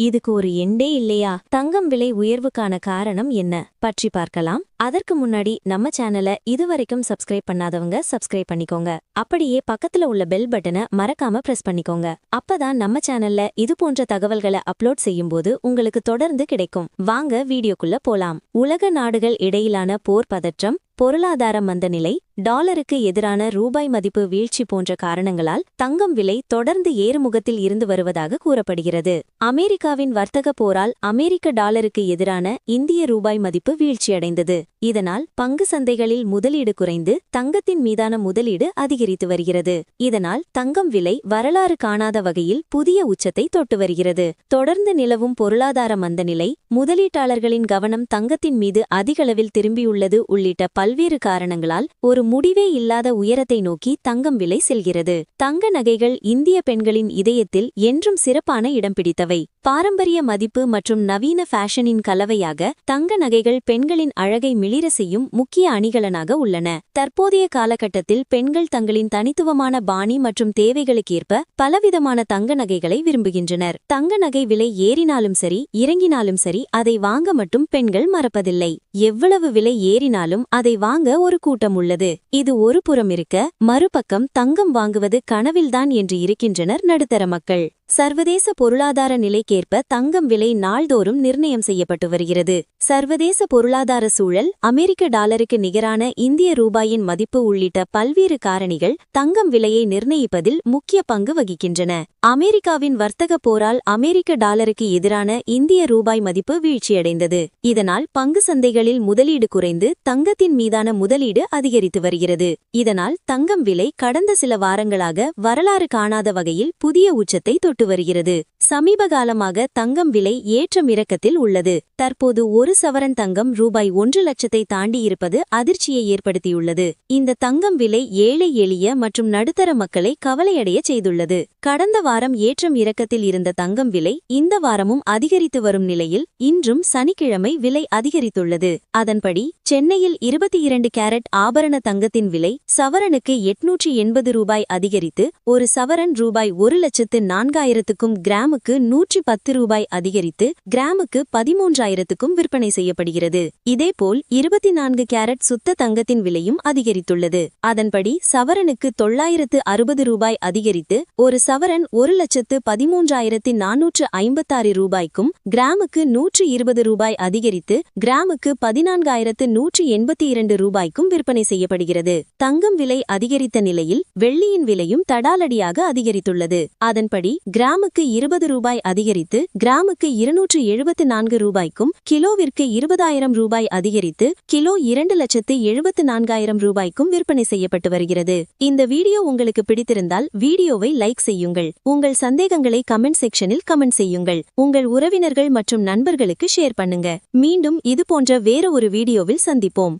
இதுக்கு ஒரு எண்டே இல்லையா? தங்கம் விலை உயர்வுக்கான காரணம் என்ன பற்றி பார்க்கலாம். அதற்கு முன்னாடி நம்ம சேனலை இதுவரைக்கும் சப்ஸ்கிரைப் பண்ணாதவங்க சப்ஸ்கிரைப் பண்ணிக்கோங்க. அப்படியே பக்கத்துல உள்ள பெல் பட்டனை மறக்காம பிரஸ் பண்ணிக்கோங்க. அப்பதான் நம்ம சேனல்ல இது போன்ற தகவல்களை அப்லோட் செய்யும்போது உங்களுக்கு தொடர்ந்து கிடைக்கும். வாங்க வீடியோக்குள்ள போலாம். உலக நாடுகள் இடையிலான போர் பதற்றம், பொருளாதார மந்தநிலை, டாலருக்கு எதிரான ரூபாய் மதிப்பு வீழ்ச்சி போன்ற காரணங்களால் தங்கம் விலை தொடர்ந்து ஏறுமுகத்தில் இருந்து வருவதாக கூறப்படுகிறது. அமெரிக்காவின் வர்த்தக போரால் அமெரிக்க டாலருக்கு எதிரான இந்திய ரூபாய் மதிப்பு வீழ்ச்சியடைந்தது. இதனால் பங்கு சந்தைகளில் முதலீடு குறைந்து தங்கத்தின் மீதான முதலீடு அதிகரித்து வருகிறது. இதனால் தங்கம் விலை வரலாறு காணாத வகையில் புதிய உச்சத்தை தொட்டு வருகிறது. தொடர்ந்து நிலவும் பொருளாதார மந்தநிலை, முதலீட்டாளர்களின் கவனம் தங்கத்தின் மீது அதிகளவில் திரும்பியுள்ளது உள்ளிட்ட பல்வேறு காரணங்களால் ஒரு முடிவே இல்லாத உயரத்தை நோக்கி தங்கம் விலை செல்கிறது. தங்க நகைகள் இந்திய பெண்களின் இதயத்தில் என்றும் சிறப்பான இடம் பிடித்தவை. பாரம்பரிய மதிப்பு மற்றும் நவீன ஃபேஷனின் கலவையாக தங்க நகைகள் பெண்களின் அழகை மிளிர செய்யும் முக்கிய அணிகலனாக உள்ளன. தற்போதைய காலகட்டத்தில் பெண்கள் தங்களின் தனித்துவமான பாணி மற்றும் தேவைகளுக்கேற்ப பலவிதமான தங்க நகைகளை விரும்புகின்றனர். தங்க நகை விலை ஏறினாலும் சரி இறங்கினாலும் சரி அதை வாங்க மட்டும் பெண்கள் மறப்பதில்லை. எவ்வளவு விலை ஏறினாலும் அதை வாங்க ஒரு கூட்டம் உள்ளது. இது ஒரு புறம் இருக்க, மறுபக்கம் தங்கம் வாங்குவது கனவில்தான் என்று இருக்கின்றனர் நடுத்தர மக்கள். சர்வதேச பொருளாதார நிலைக்கேற்ப தங்கம் விலை நாள்தோறும் நிர்ணயம் செய்யப்பட்டு வருகிறது. சர்வதேச பொருளாதார சூழல், அமெரிக்க டாலருக்கு நிகரான இந்திய ரூபாயின் மதிப்பு உள்ளிட்ட பல்வேறு காரணிகள் தங்கம் விலையை நிர்ணயிப்பதில் முக்கிய பங்கு வகிக்கின்றன. அமெரிக்காவின் வர்த்தக போரால் அமெரிக்க டாலருக்கு எதிரான இந்திய ரூபாய் மதிப்பு வீழ்ச்சியடைந்தது. இதனால் பங்கு சந்தைகளில் முதலீடு குறைந்து தங்கத்தின் மீதான முதலீடு அதிகரித்து வருகிறது. இதனால் தங்கம் விலை கடந்த சில வாரங்களாக வரலாறு காணாத வகையில் புதிய உச்சத்தை தொட்டு வருகிறது. சமீப காலமாக தங்கம் விலை ஏற்றம் இறக்கத்தில் உள்ளது. தற்போது ஒரு சவரன் தங்கம் ரூபாய் 1 லட்சத்தை தாண்டியிருப்பது அதிர்ச்சியை ஏற்படுத்தியுள்ளது. இந்த தங்கம் விலை ஏழை எளிய மற்றும் நடுத்தர மக்களை கவலையடைய செய்துள்ளது. கடந்த வாரம் ஏற்றம் இறக்கத்தில் இருந்த தங்கம் விலை இந்த வாரமும் அதிகரித்து வரும் நிலையில் இன்றும் சனிக்கிழமை விலை அதிகரித்துள்ளது. அதன்படி சென்னையில் 22 கேரட் ஆபரண தங்கத்தின் விலை சவரனுக்கு 880 ரூபாய் அதிகரித்து ஒரு சவரன் ரூபாய் 1,04,000க்கும் கிராமுக்கு 110 ரூபாய் அதிகரித்து கிராமுக்கு 13,000க்கும் விற்பனை செய்யப்படுகிறது. இதேபோல் 24 கேரட் சுத்த தங்கத்தின் விலையும் அதிகரித்துள்ளது. அதன்படி சவரனுக்கு 960 ரூபாய் அதிகரித்து ஒரு சவரன் 1,13,456 ரூபாய்க்கும் கிராமுக்கு 120 ரூபாய் அதிகரித்து கிராமுக்கு 14,182 ரூபாய்க்கும் விற்பனை செய்யப்படுகிறது. தங்கம் விலை அதிகரித்த நிலையில் வெள்ளியின் விலையும் தடாலடியாக அதிகரித்துள்ளது. அதன்படி கிராமுக்கு 20 ரூபாய் அதிகரித்து கிராமுக்கு 274 ரூபாய்க்கும் கிலோவிற்கு 20,000 ரூபாய் அதிகரித்து கிலோ 2,74,000 ரூபாய்க்கும் விற்பனை செய்யப்பட்டு வருகிறது. இந்த வீடியோ உங்களுக்கு பிடித்திருந்தால் வீடியோவை லைக் செய்யுங்கள். உங்கள் சந்தேகங்களை கமெண்ட் செக்ஷனில் கமெண்ட் செய்யுங்கள். உங்கள் உறவினர்கள் மற்றும் நண்பர்களுக்கு ஷேர் பண்ணுங்க. மீண்டும் இது போன்ற வேற ஒரு வீடியோவில் சந்திப்போம்.